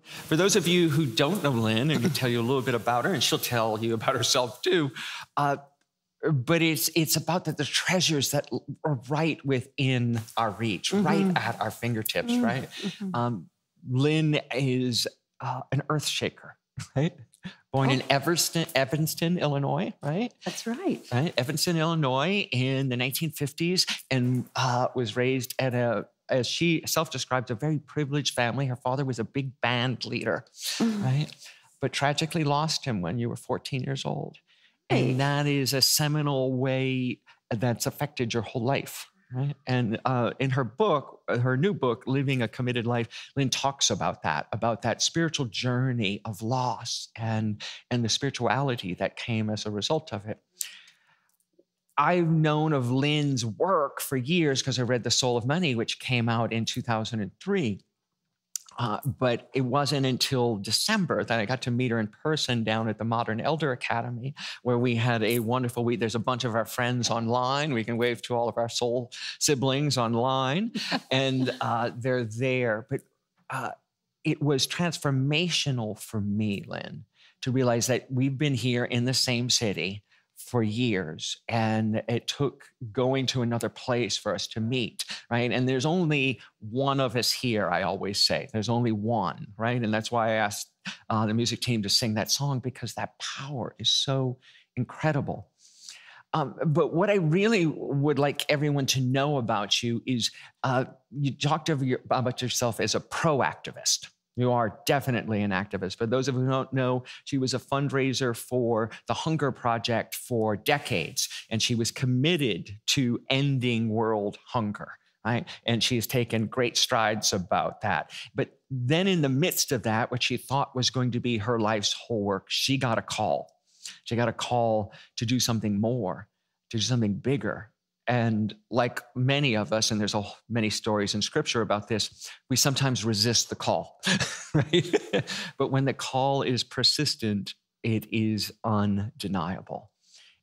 For those of you who don't know Lynne, I can tell you a little bit about her, and she'll tell you about herself too. But it's about the treasures that are right within our reach, right at our fingertips, right? Lynne is an earth shaker, right? Born in Evanston, Illinois, right? That's right. Right, Evanston, Illinois in the 1950s, and was raised at as she self-described, a very privileged family. Her father was a big band leader, right? But tragically lost him when you were 14 years old. And that is a seminal way that's affected your whole life, right? And in her book, her new book, Living a Committed Life, Lynne talks about that spiritual journey of loss and the spirituality that came as a result of it. I've known of Lynne's work for years because I read The Soul of Money, which came out in 2003. But it wasn't until December that I got to meet her in person down at the Modern Elder Academy, where we had a wonderful week. There's a bunch of our friends online. We can wave to all of our soul siblings online, and they're there. But it was transformational for me, Lynne, to realize that we've been here in the same city for years, and it took going to another place for us to meet, right? And there's only one of us here, I always say. There's only one, right? And that's why I asked the music team to sing that song, because that power is so incredible. But what I really would like everyone to know about you is you talked about yourself as a pro-activist. You are definitely an activist. For those of you who don't know, she was a fundraiser for the Hunger Project for decades, and she was committed to ending world hunger, right? And she has taken great strides about that. But then in the midst of that, what she thought was going to be her life's whole work, she got a call. She got a call to do something more, to do something bigger. And like many of us, and there's many stories in scripture about this, we sometimes resist the call, right? But when the call is persistent, it is undeniable.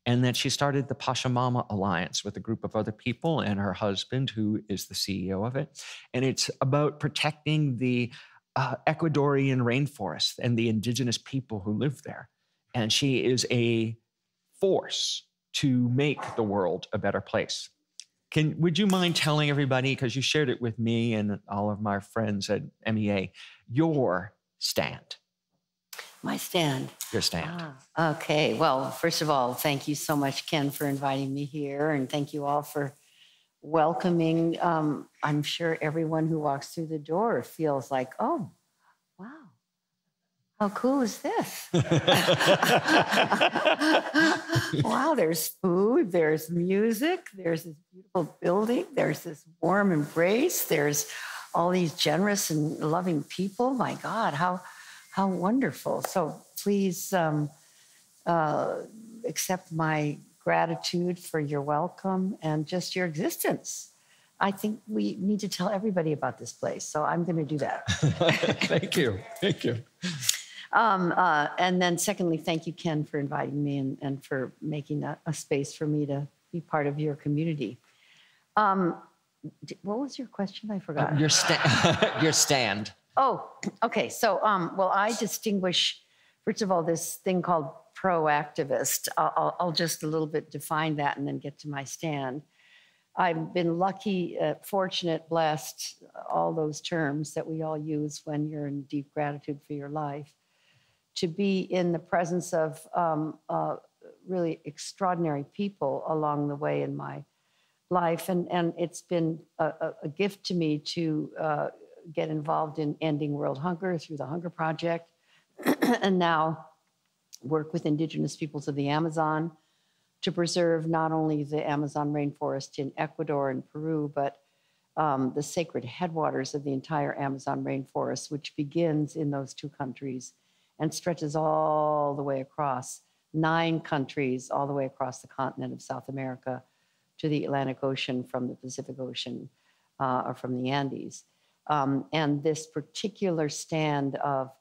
And then she started the Pachamama Alliance with a group of other people and her husband, who is the CEO of it. And it's about protecting the Ecuadorian rainforest and the indigenous people who live there. And she is a force to make the world a better place. Would you mind telling everybody, because you shared it with me and all of my friends at MEA, your stand? My stand. Your stand. Okay. Well, first of all, thank you so much, Ken, for inviting me here. And thank you all for welcoming. I'm sure everyone who walks through the door feels like, oh, wow. How cool is this? Wow, there's food, there's music, there's this beautiful building, there's this warm embrace, there's all these generous and loving people. My God, how wonderful. So please accept my gratitude for your welcome and just your existence. I think we need to tell everybody about this place, so I'm going to do that. Thank you. Thank you. And then secondly, thank you, Ken, for inviting me and for making a space for me to be part of your community. What was your question? I forgot. Your stand. Oh, okay. So, well, I distinguish, first of all, this thing called proactivist. I'll just a little bit define that and then get to my stand. I've been lucky, fortunate, blessed, all those terms that we all use when you're in deep gratitude for your life, to be in the presence of really extraordinary people along the way in my life. And it's been a gift to me to get involved in ending world hunger through the Hunger Project, and now work with indigenous peoples of the Amazon to preserve not only the Amazon rainforest in Ecuador and Peru, but the sacred headwaters of the entire Amazon rainforest, which begins in those two countries and stretches all the way across 9 countries, all the way across the continent of South America to the Atlantic Ocean from the Pacific Ocean or from the Andes. And this particular stand of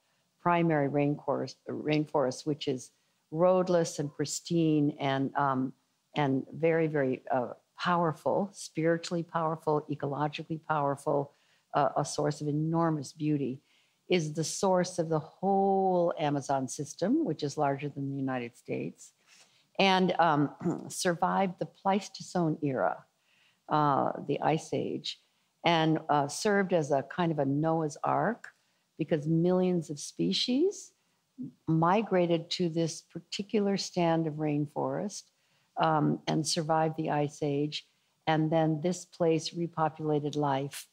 primary rainforest, which is roadless and pristine and very, very powerful, spiritually powerful, ecologically powerful, a source of enormous beauty, is the source of the whole Amazon system, which is larger than the United States, and survived the Pleistocene era, the Ice Age, and served as a kind of a Noah's Ark because millions of species migrated to this particular stand of rainforest and survived the Ice Age. And then this place repopulated life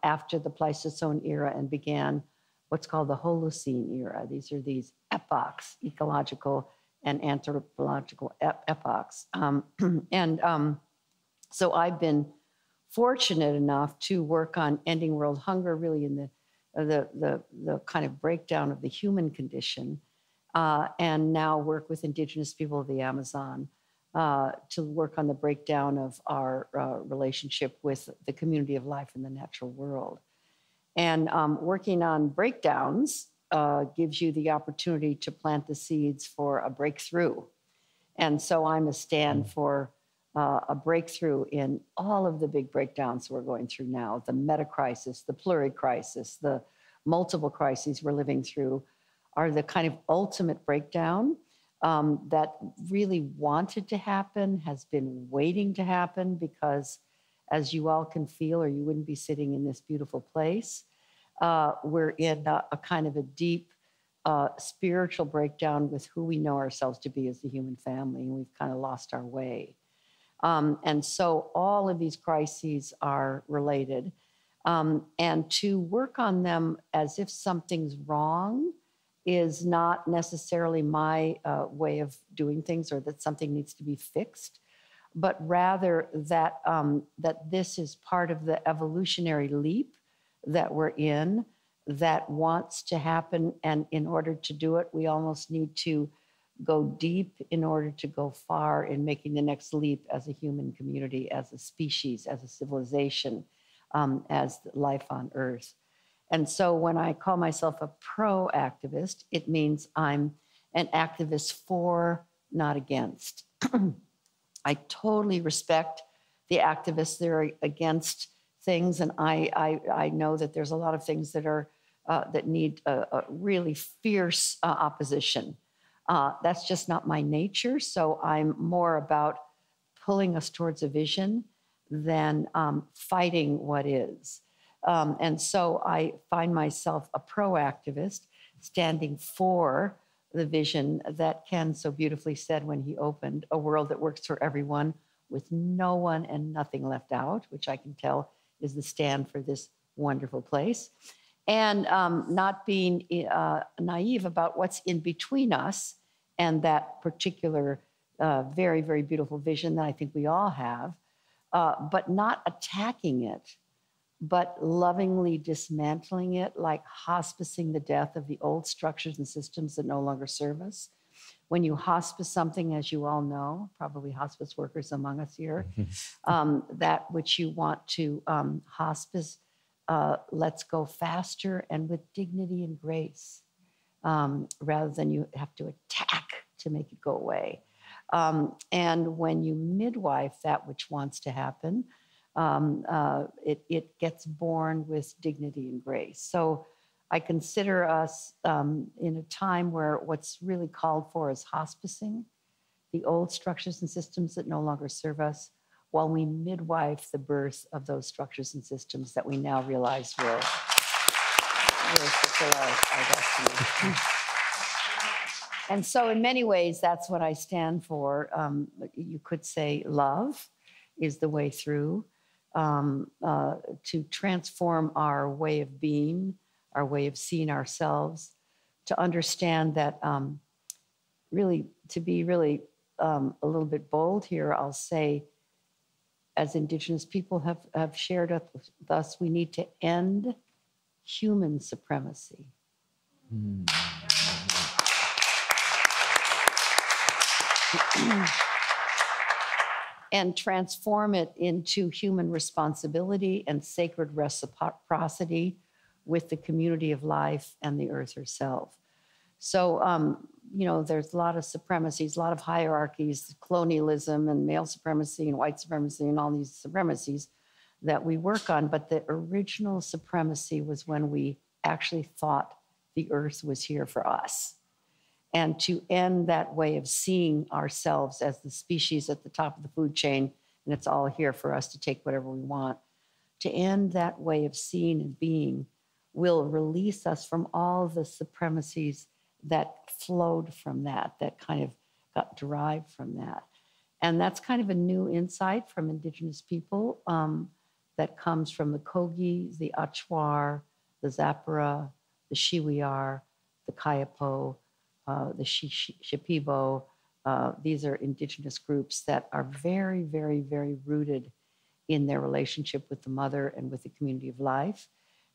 after the Pleistocene era and began what's called the Holocene era. These are these epochs, ecological and anthropological epochs. So I've been fortunate enough to work on ending world hunger, really in the kind of breakdown of the human condition, and now work with indigenous people of the Amazon to work on the breakdown of our relationship with the community of life in the natural world. And working on breakdowns gives you the opportunity to plant the seeds for a breakthrough. And so I'm a stand for a breakthrough in all of the big breakdowns we're going through now, the meta-crisis, the pluri-crisis, the multiple crises we're living through are the kind of ultimate breakdown that really wanted to happen, has been waiting to happen because, as you all can feel, or you wouldn't be sitting in this beautiful place, we're in a kind of a deep spiritual breakdown with who we know ourselves to be as the human family, and we've kind of lost our way. And so all of these crises are related. And to work on them as if something's wrong is not necessarily my way of doing things, or that something needs to be fixed, but rather that, that this is part of the evolutionary leap that we're in that wants to happen. And in order to do it, we almost need to go deep in order to go far in making the next leap as a human community, as a species, as a civilization, as life on Earth. And so when I call myself a pro-activist, it means I'm an activist for, not against. I totally respect the activists that are against things, and I know that there's a lot of things that are that need a really fierce opposition. That's just not my nature. So I'm more about pulling us towards a vision than fighting what is. And so I find myself a pro-activist standing for the vision that Ken so beautifully said when he opened, a world that works for everyone with no one and nothing left out, which I can tell is the stand for this wonderful place. And not being naive about what's in between us and that particular very, very beautiful vision that I think we all have, but not attacking it, but lovingly dismantling it, like hospicing the death of the old structures and systems that no longer serve us. When you hospice something, as you all know, probably hospice workers among us here, that which you want to hospice, let's go faster and with dignity and grace, rather than you have to attack to make it go away. And when you midwife that which wants to happen, it gets born with dignity and grace. So I consider us in a time where what's really called for is hospicing the old structures and systems that no longer serve us, while we midwife the birth of those structures and systems that we now realize will fulfill our destiny. And so in many ways, that's what I stand for. You could say love is the way through to transform our way of being, our way of seeing ourselves, to understand that really, to be really a little bit bold here, I'll say, as Indigenous people have shared with us, we need to end human supremacy. And transform it into human responsibility and sacred reciprocity with the community of life and the earth herself. So, you know, there's a lot of supremacies, a lot of hierarchies, colonialism and male supremacy and white supremacy and all these supremacies that we work on. But the original supremacy was when we actually thought the earth was here for us. And to end that way of seeing ourselves as the species at the top of the food chain, and it's all here for us to take whatever we want, to end that way of seeing and being will release us from all the supremacies that flowed from that, that kind of got derived from that. And that's kind of a new insight from Indigenous people that comes from the Kogi, the Achuar, the Zapara, the Shiwiar, the Kayapo, the Shipibo. These are Indigenous groups that are very, very, very rooted in their relationship with the mother and with the community of life.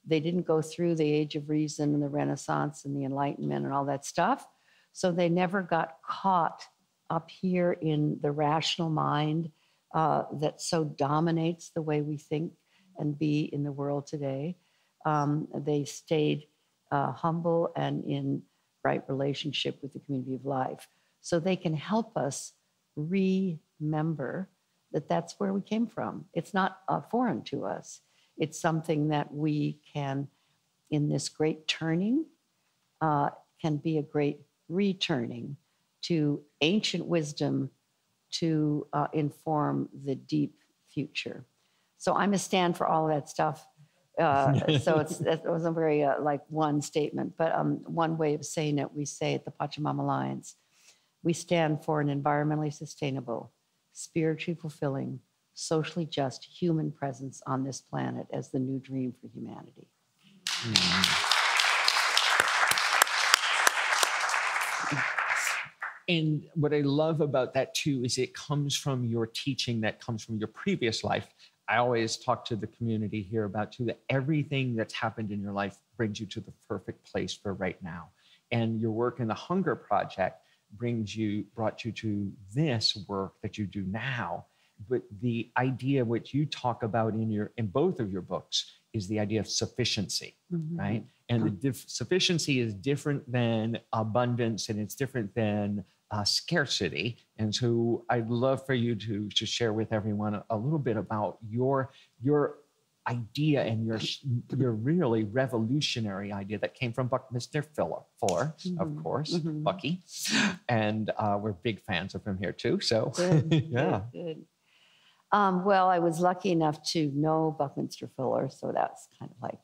They didn't go through the Age of Reason and the Renaissance and the Enlightenment and all that stuff. So they never got caught up here in the rational mind that so dominates the way we think and be in the world today. They stayed humble and in right relationship with the community of life. So they can help us remember that that's where we came from. It's not foreign to us. It's something that we can, in this great turning, can be a great returning to ancient wisdom to inform the deep future. So I'm a stand for all of that stuff. So it was a very like one statement, but one way of saying it, we say at the Pachamama Alliance, we stand for an environmentally sustainable, spiritually fulfilling, socially just human presence on this planet as the new dream for humanity. And what I love about that too is it comes from your teaching, that comes from your previous life. I always talk to the community here about too that everything that's happened in your life brings you to the perfect place for right now. And your work in the Hunger Project brought you to this work that you do now. But the idea which you talk about in both of your books is the idea of sufficiency, right? And the sufficiency is different than abundance, and it's different than scarcity. And so I'd love for you to share with everyone a little bit about your idea and your really revolutionary idea that came from Mr. Fuller, of course, Bucky. And we're big fans of him here too. So good, yeah. Good. Well, I was lucky enough to know Buckminster Fuller, so that's kind of like,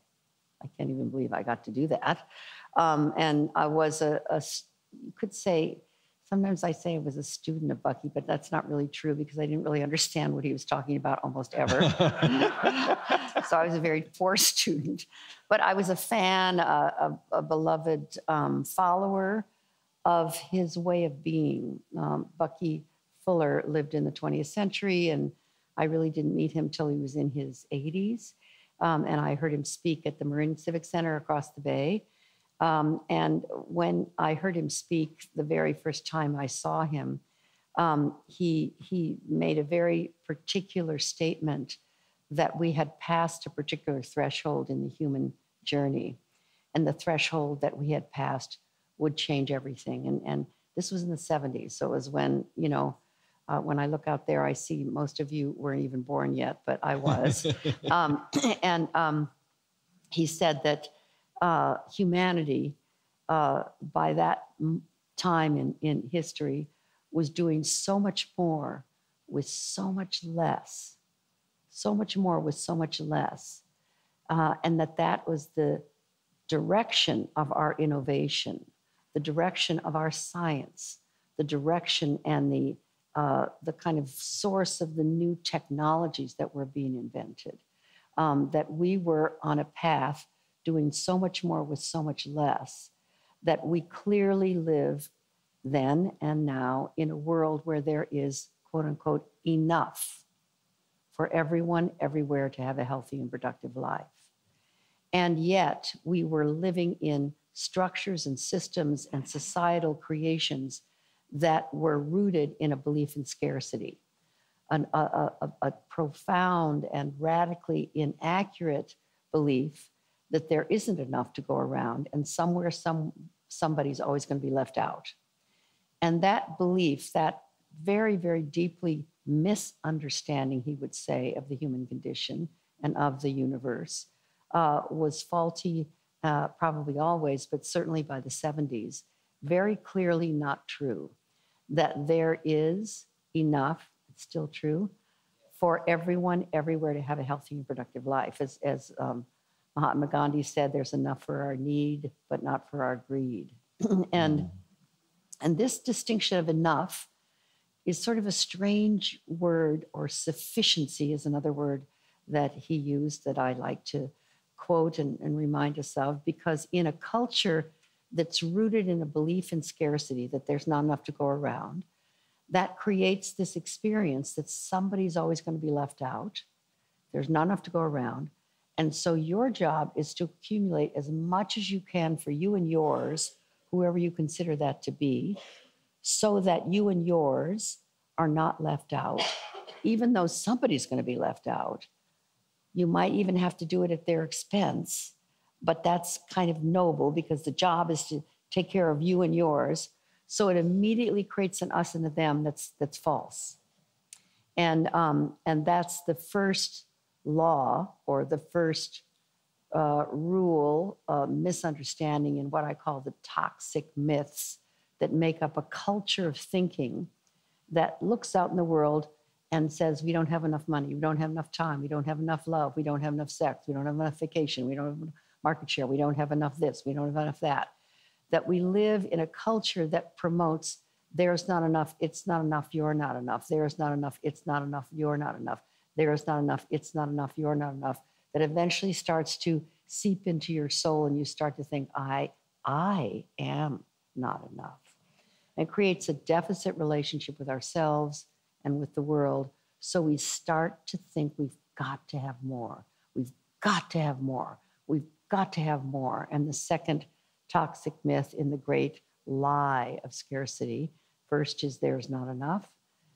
I can't even believe I got to do that. And I was you could say, sometimes I say I was a student of Bucky, but that's not really true because I didn't really understand what he was talking about almost ever. So I was a very poor student. But I was a fan, a beloved follower of his way of being. Bucky Fuller lived in the 20th century, and I really didn't meet him till he was in his 80s. And I heard him speak at the Marin Civic Center across the bay. And when I heard him speak the very first time I saw him, he made a very particular statement that we had passed a particular threshold in the human journey. And the threshold that we had passed would change everything. And this was in the 70s. So it was when, when I look out there, I see most of you weren't even born yet, but I was. He said that humanity, by that time in history, was doing so much more with so much less, so much more with so much less, and that was the direction of our innovation, the direction of our science, the direction and the kind of source of the new technologies that were being invented, that we were on a path doing so much more with so much less, that we clearly live then and now in a world where there is, quote unquote, enough for everyone, everywhere to have a healthy and productive life. And yet we were living in structures and systems and societal creations that were rooted in a belief in scarcity, a profound and radically inaccurate belief that there isn't enough to go around, and somewhere somebody's always going to be left out. And that belief, that very, very deeply misunderstanding, he would say, of the human condition and of the universe, was faulty probably always, but certainly by the 70s, very clearly not true. That there is enough, it's still true, for everyone everywhere to have a healthy and productive life. As Mahatma Gandhi said, there's enough for our need, but not for our greed. and this distinction of enough is sort of a strange word, or sufficiency is another word that he used that I like to quote and remind us of, because in a culture that's rooted in a belief in scarcity, that there's not enough to go around, that creates this experience that somebody's always going to be left out. There's not enough to go around. And so your job is to accumulate as much as you can for you and yours, whoever you consider that to be, so that you and yours are not left out, even though somebody's going to be left out. You might even have to do it at their expense, but that's kind of noble because the job is to take care of you and yours. So it immediately creates an us and a them that's false. And that's the first law, or the first rule, misunderstanding in what I call the toxic myths that make up a culture of thinking that looks out in the world and says, we don't have enough money, we don't have enough time, we don't have enough love, we don't have enough sex, we don't have enough vacation, we don't have enough market share, we don't have enough this, we don't have enough that. That we live in a culture that promotes there's not enough, it's not enough, you're not enough, there's not enough, it's not enough, you're not enough, there's not enough, it's not enough, you're not enough, that eventually starts to seep into your soul and you start to think, I am not enough. And creates a deficit relationship with ourselves and with the world. So we start to think we've got to have more. We've got to have more. We've got to have more. And the second toxic myth in the great lie of scarcity, first is there's not enough.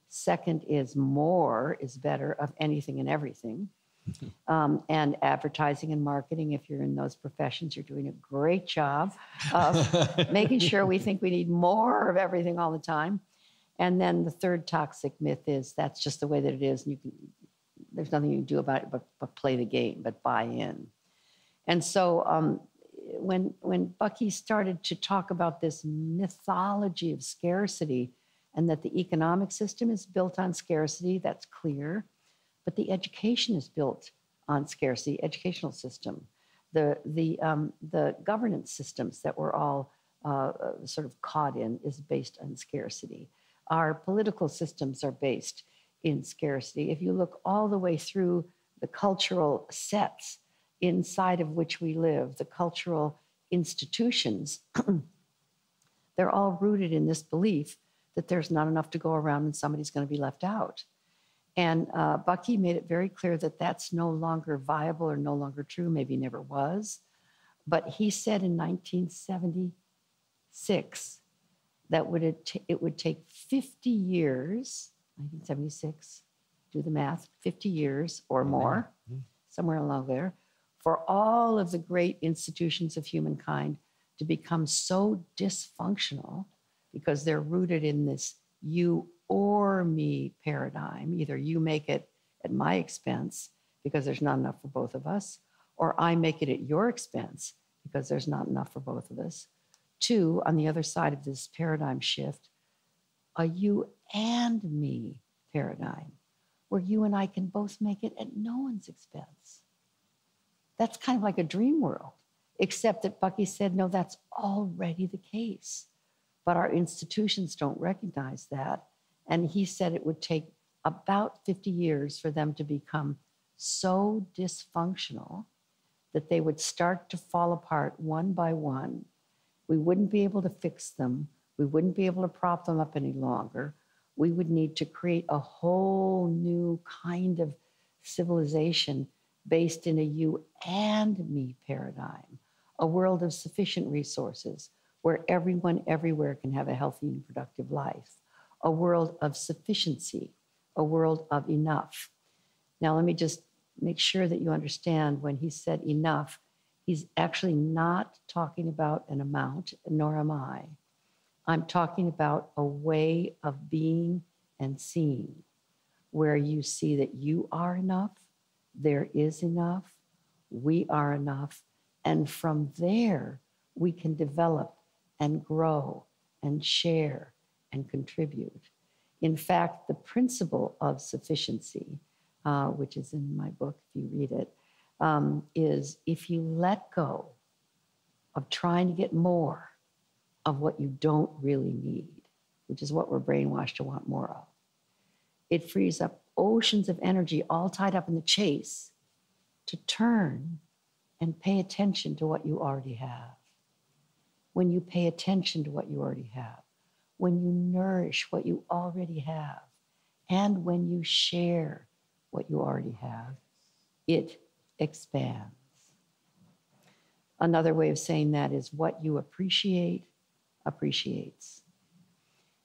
Second is more is better of anything and everything. And advertising and marketing, if you're in those professions, you're doing a great job of making sure we think we need more of everything all the time. And then the third toxic myth is that's just the way that it is, and there's nothing you can do about it but play the game, but buy in. And so when Bucky started to talk about this mythology of scarcity, and that the economic system is built on scarcity, that's clear. But the education is built on scarcity, educational system. The governance systems that we're all sort of caught in is based on scarcity. Our political systems are based in scarcity. If you look all the way through the cultural sets inside of which we live, the cultural institutions, they're all rooted in this belief that there's not enough to go around and somebody's going to be left out. And Bucky made it very clear that that's no longer viable or no longer true, maybe never was. But he said in 1976 that it would take 50 years, 1976, do the math, 50 years or more, somewhere along there, for all of the great institutions of humankind to become so dysfunctional because they're rooted in this you or me paradigm. Either you make it at my expense because there's not enough for both of us, or I make it at your expense because there's not enough for both of us. Two, on the other side of this paradigm shift, a you and me paradigm, where you and I can both make it at no one's expense. That's kind of like a dream world, except that Bucky said, no, that's already the case. But our institutions don't recognize that. And he said it would take about 50 years for them to become so dysfunctional that they would start to fall apart one by one. We wouldn't be able to fix them. We wouldn't be able to prop them up any longer. We would need to create a whole new kind of civilization based in a you and me paradigm, a world of sufficient resources where everyone everywhere can have a healthy and productive life. A world of sufficiency, a world of enough. Now, let me just make sure that you understand when he said enough, he's actually not talking about an amount, nor am I. I'm talking about a way of being and seeing where you see that you are enough, there is enough, we are enough, And from there, we can develop and grow and share and contribute. In fact, the principle of sufficiency, which is in my book, if you read it, is if you let go of trying to get more of what you don't really need, which is what we're brainwashed to want more of, it frees up oceans of energy all tied up in the chase to turn and pay attention to what you already have. When you pay attention to what you already have, when you nourish what you already have, and when you share what you already have, it expands. Another way of saying that is what you appreciate appreciates.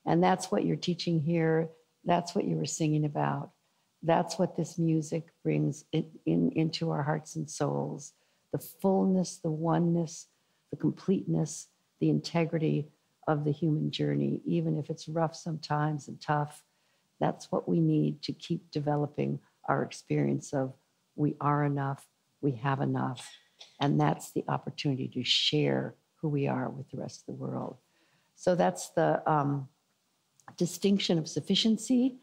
And that's what you're teaching here. That's what you were singing about. That's what this music brings into our hearts and souls. The fullness, the oneness, the completeness, the integrity of the human journey, even if it's rough sometimes and tough. That's what we need to keep developing our experience of we are enough, we have enough, and that's the opportunity to share who we are with the rest of the world. So that's the distinction of sufficiency.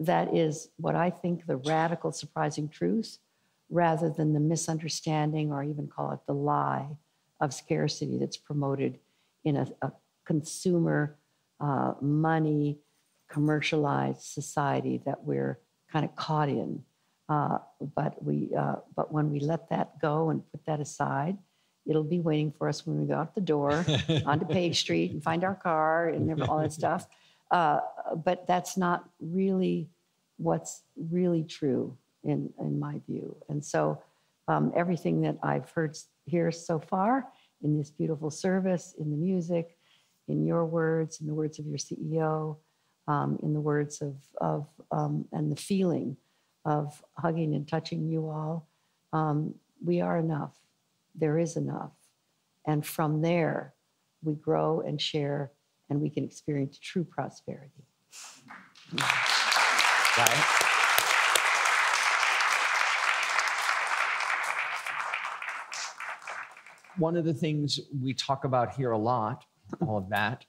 That is what I think the radical, surprising truth, rather than the misunderstanding or even call it the lie of scarcity that's promoted in a consumer, money, commercialized society that we're kind of caught in. But when we let that go and put that aside, it'll be waiting for us when we go out the door onto Page Street and find our car and all that stuff. But that's not really what's really true in my view. And so everything that I've heard here so far in this beautiful service, in the music, in your words, in the words of your CEO, in the words of and the feeling of hugging and touching you all, we are enough. There is enough. And from there, we grow and share, and we can experience true prosperity. Right? One of the things we talk about here a lot, all of that,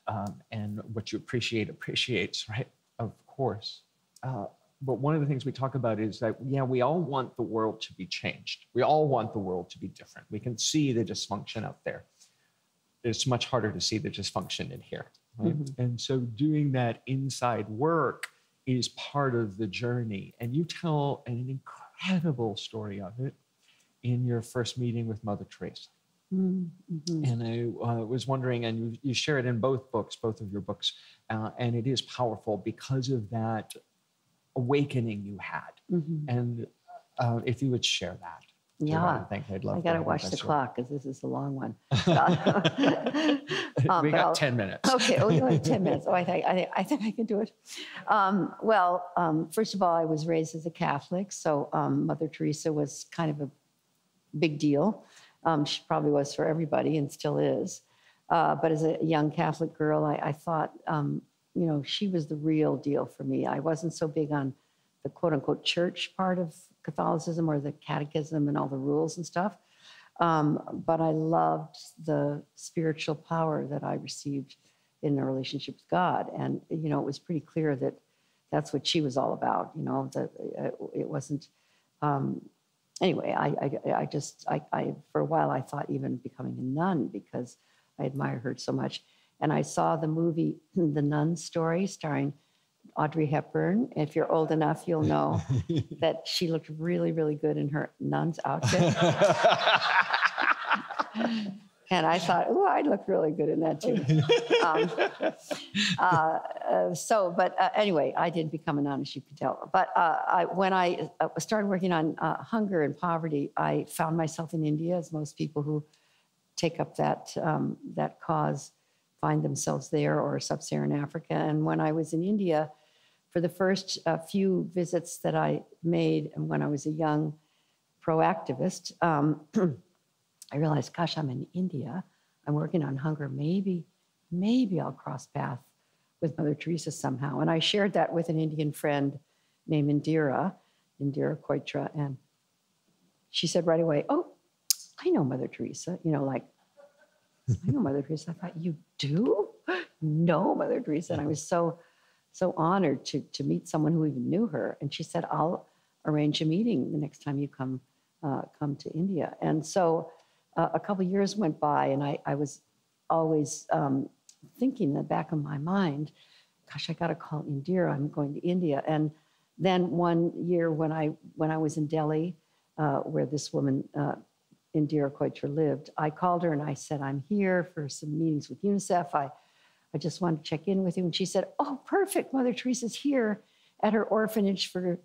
and what you appreciate appreciates, right? Of course. But one of the things we talk about is that, yeah, we all want the world to be changed. We all want the world to be different. We can see the dysfunction out there. It's much harder to see the dysfunction in here. Right? Mm-hmm. And so doing that inside work is part of the journey. And you tell an incredible story of it in your first meeting with Mother Teresa. Mm-hmm. And I was wondering, and you share it in both books, both of your books, and it is powerful because of that awakening you had. Mm-hmm. And if you would share that. Yeah, I'd love I got to watch the clock because this is a long one. We got 10 minutes. Okay, we only have 10 minutes. Oh, I think I can do it. First of all, I was raised as a Catholic, so Mother Teresa was kind of a big deal. She probably was for everybody and still is. But as a young Catholic girl, I thought, she was the real deal for me. I wasn't so big on the quote unquote church part of Catholicism or the catechism and all the rules and stuff. But I loved the spiritual power that I received in the relationship with God. And, it was pretty clear that that's what she was all about, that it wasn't, anyway, I for a while, I thought even becoming a nun because I admire her so much. And I saw the movie, The Nun Story, starring Audrey Hepburn. If you're old enough, you'll know that she looked really, really good in her nun's outfit. And I thought, oh, I'd look really good in that too. Anyway, I did become a nun, as you can tell. But when I started working on hunger and poverty, I found myself in India, as most people who take up that cause find themselves there, or sub-Saharan Africa. And when I was in India, for the first few visits that I made, and when I was a young pro-activist, I realized, gosh, I'm in India. I'm working on hunger. Maybe I'll cross paths with Mother Teresa somehow. And I shared that with an Indian friend named Indira Koitra. And she said right away, oh, I know Mother Teresa, you know, like, I know Mother Teresa. I thought, you do? No, Mother Teresa. And I was so honored to meet someone who even knew her. And she said, I'll arrange a meeting the next time you come to India. And so a couple of years went by, and I was always thinking in the back of my mind, gosh, I got to call Indira. I'm going to India. And then one year when I was in Delhi, where this woman, Indira Koitra, lived, I called her and I said, I'm here for some meetings with UNICEF. I just wanted to check in with you. And she said, oh, perfect. Mother Teresa's here at her orphanage for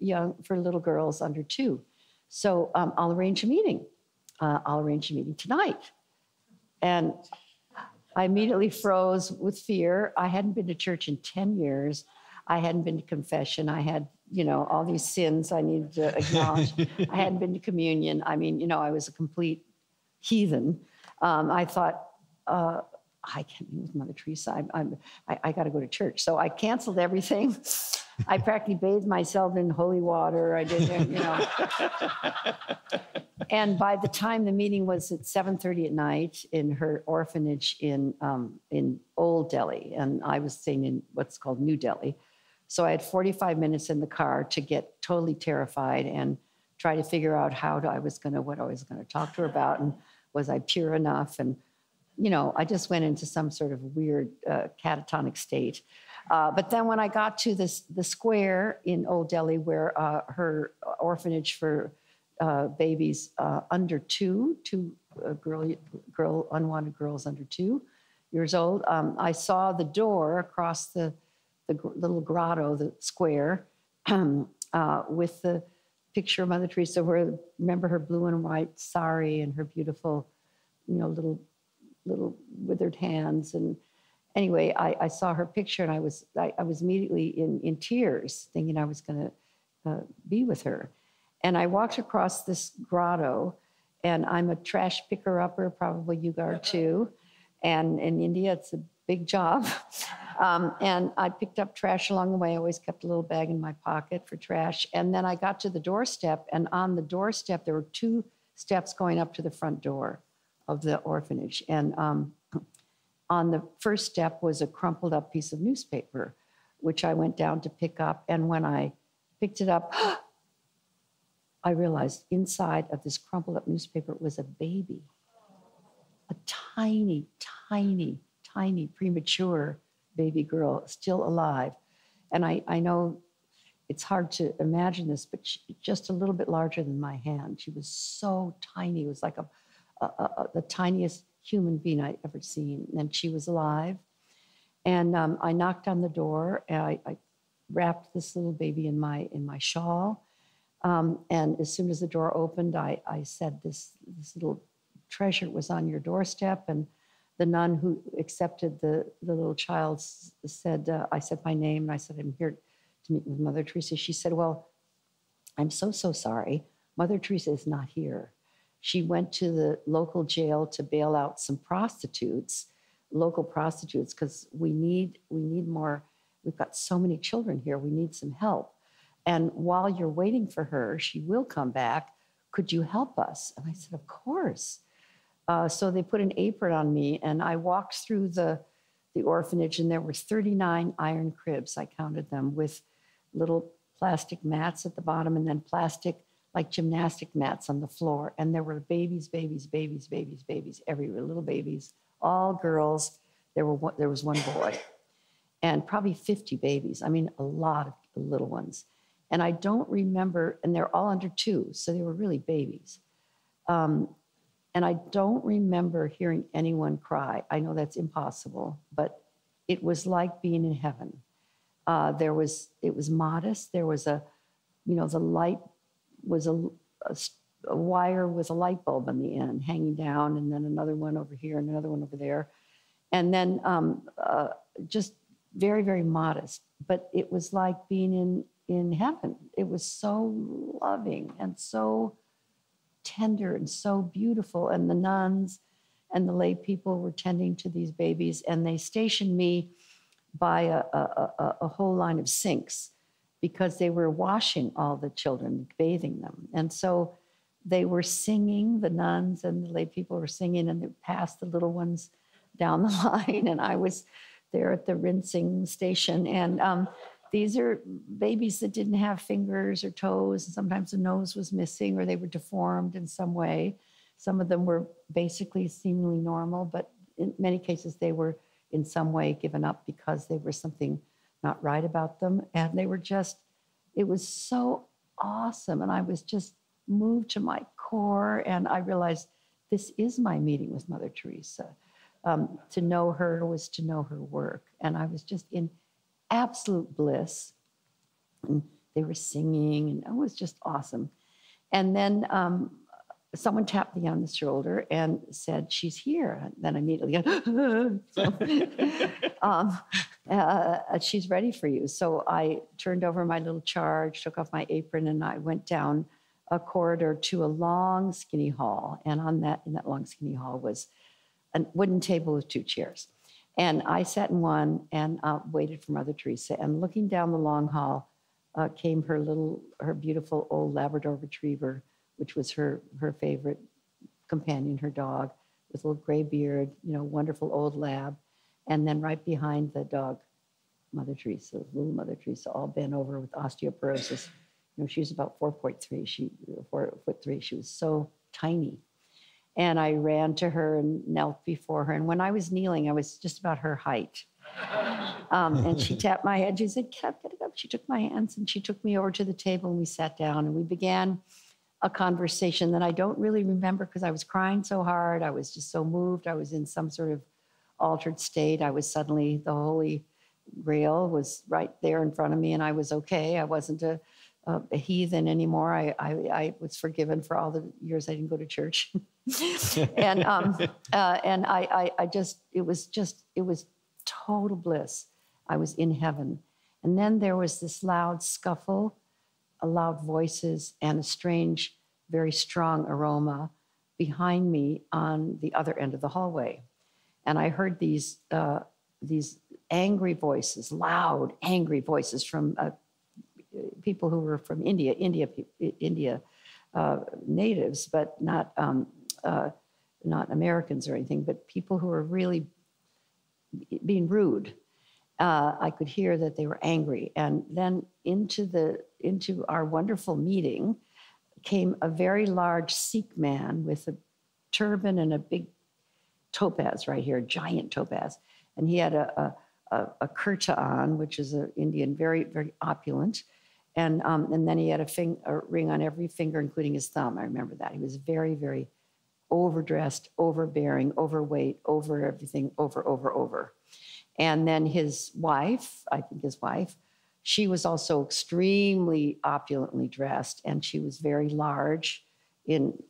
little girls under 2. So I'll arrange a meeting. I'll arrange a meeting tonight. And I immediately froze with fear. I hadn't been to church in 10 years. I hadn't been to confession. I had, you know, all these sins I needed to acknowledge. I hadn't been to communion. I mean, you know, I was a complete heathen. I thought, I can't meet with Mother Teresa. I got to go to church. So I canceled everything. I practically bathed myself in holy water. I did, you know. And by the time the meeting was at 7:30 at night in her orphanage in Old Delhi, and I was staying in what's called New Delhi. So I had 45 minutes in the car to get totally terrified and try to figure out what I was going to talk to her about, and was I pure enough? And you know, I just went into some sort of weird catatonic state. But then when I got to the square in Old Delhi, where her orphanage for babies under 2, unwanted girls under 2 years old, I saw the door across the little grotto, the square, with the picture of Mother Teresa, where, remember her blue and white sari and her beautiful, you know, little withered hands. And anyway, I saw her picture, and I was immediately in tears, thinking I was going to be with her. And I walked across this grotto, and I'm a trash picker-upper, probably you are too. And in India, it's a big job. And I picked up trash along the way. I always kept a little bag in my pocket for trash. And then I got to the doorstep, and on the doorstep, there were 2 steps going up to the front door of the orphanage. And on the first step was a crumpled up piece of newspaper, which I went down to pick up. And when I picked it up, I realized inside of this crumpled up newspaper was a baby, a tiny, tiny, tiny premature baby girl, still alive. And I know it's hard to imagine this, but just a little bit larger than my hand. She was so tiny. It was like the tiniest human being I'd ever seen. And she was alive. And I knocked on the door, and I wrapped this little baby in my shawl. And as soon as the door opened, I said, this little treasure was on your doorstep. And the nun who accepted the little child said, I said my name, and I said, I'm here to meet with Mother Teresa. She said, well, I'm so sorry. Mother Teresa is not here. She went to the local jail to bail out some prostitutes, local prostitutes, because we need more. We've got so many children here. We need some help. And while you're waiting for her, she will come back. Could you help us? And I said, of course. So they put an apron on me, and I walked through the orphanage, and there were 39 iron cribs. I counted them, with little plastic mats at the bottom, and then plastic, like gymnastic mats on the floor. And there were babies everywhere, little babies, all girls. There was one boy, and probably 50 babies. I mean, a lot of little ones. And I don't remember, and they're all under 2, so they were really babies. And I don't remember hearing anyone cry. I know that's impossible, but it was like being in heaven. It was modest. There was the light was a wire with a light bulb on the end hanging down, and then another one over here and another one over there. And then just very, very modest. But it was like being in heaven. It was so loving and so tender and so beautiful. And the nuns and the lay people were tending to these babies, and they stationed me by a whole line of sinks, because they were washing all the children, bathing them. And so they were singing, the nuns and the lay people were singing, and they passed the little ones down the line. And I was there at the rinsing station. And these are babies that didn't have fingers or toes. And sometimes the nose was missing or they were deformed in some way. Some of them were basically seemingly normal, but in many cases they were in some way given up because there was something not right about them. And they were just, it was so awesome. And I was just moved to my core. And I realized this is my meeting with Mother Teresa. To know her was to know her work. And I was just in absolute bliss. And they were singing, and it was just awesome. And then someone tapped me on the shoulder and said, "She's here." And then immediately, she's ready for you. So I turned over my little charge, took off my apron, and I went down a corridor to a long, skinny hall. And in that long, skinny hall was a wooden table with 2 chairs. And I sat in one and waited for Mother Teresa. And looking down the long hall came her beautiful old Labrador retriever, which was her favorite companion, her dog, with a little gray beard, wonderful old lab. And then right behind the dog, Mother Teresa, little Mother Teresa, all bent over with osteoporosis. She was about 4'3". 4'3". She was so tiny. And I ran to her and knelt before her. And when I was kneeling, I was just about her height. And she tapped my head. She said, "Get up, get up." She took my hands and she took me over to the table and we sat down and we began a conversation that I don't really remember because I was crying so hard. I was just so moved. I was in some sort of altered state. I was suddenly, the Holy Grail was right there in front of me and I was okay. I wasn't a heathen anymore. I was forgiven for all the years I didn't go to church. And it was total bliss. I was in heaven. And then there was this loud scuffle, loud voices, and a strange, very strong aroma behind me on the other end of the hallway. And I heard these angry voices, loud, angry voices from people who were from India natives, but not Americans or anything, but people who were really being rude. I could hear that they were angry. And then into our wonderful meeting came a very large Sikh man with a turban and a big topaz right here, a giant topaz. And he had a kurta on, which is an Indian, very, very opulent. And then he had a ring on every finger, including his thumb. I remember that. He was very, very overdressed, overbearing, overweight, over everything, over. And then his wife, she was also extremely opulently dressed, and she was very large in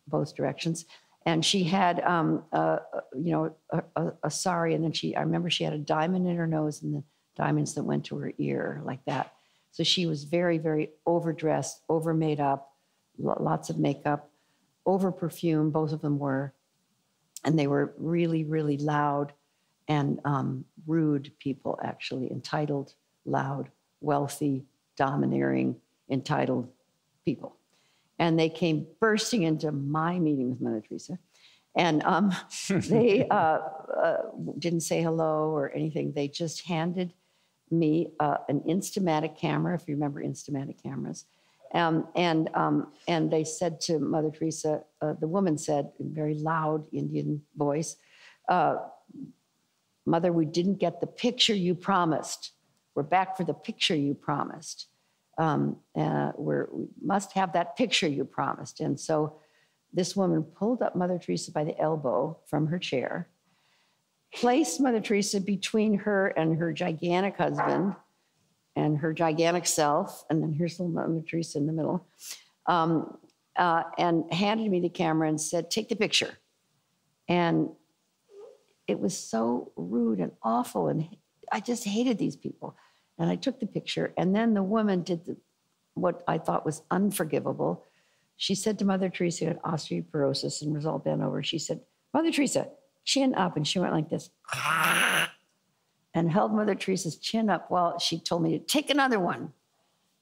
both directions. And she had, a sari, and then I remember she had a diamond in her nose and the diamonds that went to her ear like that. So she was very, very overdressed, over made up, lots of makeup, over perfumed, both of them were. And they were really, really loud and rude people, actually, entitled, loud, wealthy, domineering, entitled people. And they came bursting into my meeting with Mother Teresa. And they didn't say hello or anything. They just handed me an Instamatic camera, if you remember Instamatic cameras. And they said to Mother Teresa, the woman said in a very loud Indian voice, "Mother, we didn't get the picture you promised. We're back for the picture you promised. We must have that picture you promised." And so this woman pulled up Mother Teresa by the elbow from her chair, placed Mother Teresa between her and her gigantic husband and her gigantic self, and then here's little Mother Teresa in the middle, and handed me the camera and said, "Take the picture." And it was so rude and awful, and I just hated these people. And I took the picture, and then the woman did what I thought was unforgivable. She said to Mother Teresa, who had osteoporosis and was all bent over, she said, "Mother Teresa, chin up." And she went like this and held Mother Teresa's chin up while she told me to take another one.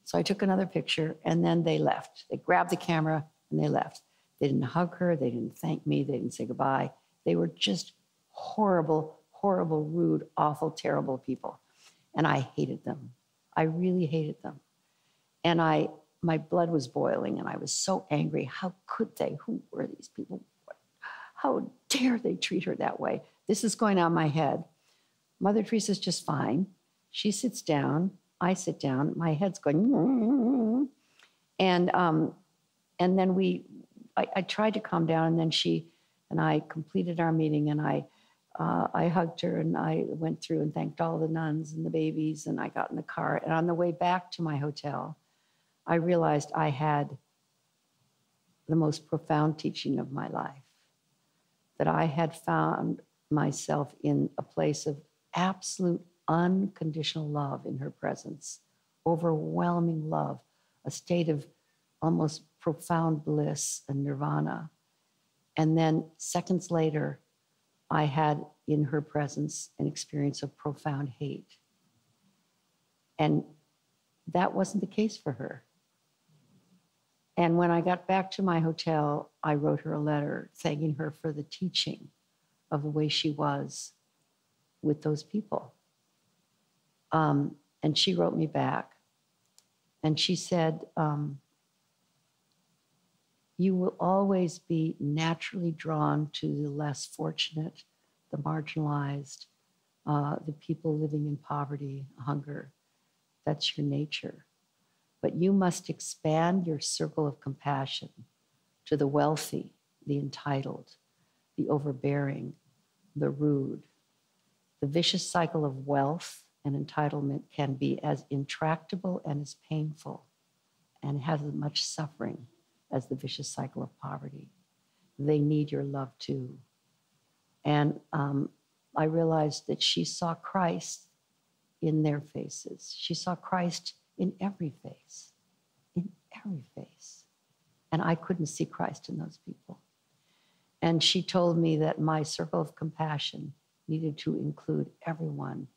So I took another picture, and then they left. They grabbed the camera and they left. They didn't hug her. They didn't thank me. They didn't say goodbye. They were just horrible, horrible, rude, awful, terrible people. And I hated them. I really hated them. And my blood was boiling, and I was so angry. How could they? Who were these people? How dare they treat her that way? This is going on in my head. Mother Teresa's just fine. She sits down. I sit down. My head's going, and then I tried to calm down, and then she and I completed our meeting, and I hugged her, and I went through and thanked all the nuns and the babies, and I got in the car. And on the way back to my hotel, I realized I had the most profound teaching of my life, that I had found myself in a place of absolute unconditional love in her presence, overwhelming love, a state of almost profound bliss and nirvana. And then seconds later, I had in her presence an experience of profound hate. And that wasn't the case for her. And when I got back to my hotel, I wrote her a letter thanking her for the teaching of the way she was with those people. And she wrote me back, and she said, you will always be naturally drawn to the less fortunate, the marginalized, the people living in poverty, hunger. That's your nature. But you must expand your circle of compassion to the wealthy, the entitled, the overbearing, the rude. The vicious cycle of wealth and entitlement can be as intractable and as painful and has as much suffering as the vicious cycle of poverty. They need your love too. And I realized that she saw Christ in their faces. She saw Christ in every face, in every face. And I couldn't see Christ in those people. And she told me that my circle of compassion needed to include everyone,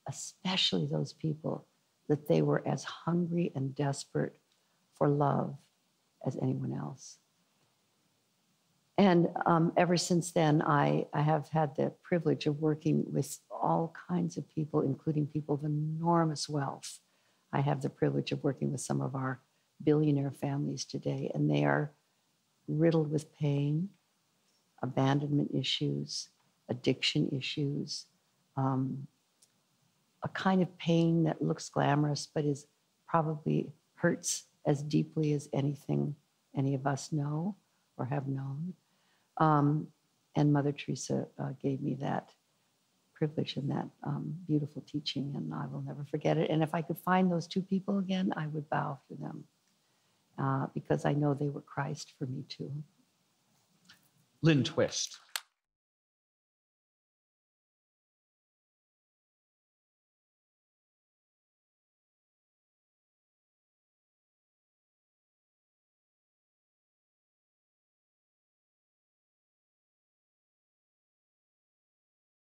especially those people that they were as hungry and desperate for love as anyone else. And ever since then, I have had the privilege of working with all kinds of people, including people of enormous wealth. I have the privilege of working with some of our billionaire families today, and they are riddled with pain, abandonment issues, addiction issues, a kind of pain that looks glamorous, but is probably hurts as deeply as anything any of us know or have known. And Mother Teresa gave me that privilege and that beautiful teaching, and I will never forget it. And if I could find those two people again, I would bow to them because I know they were Christ for me too. Lynne Twist.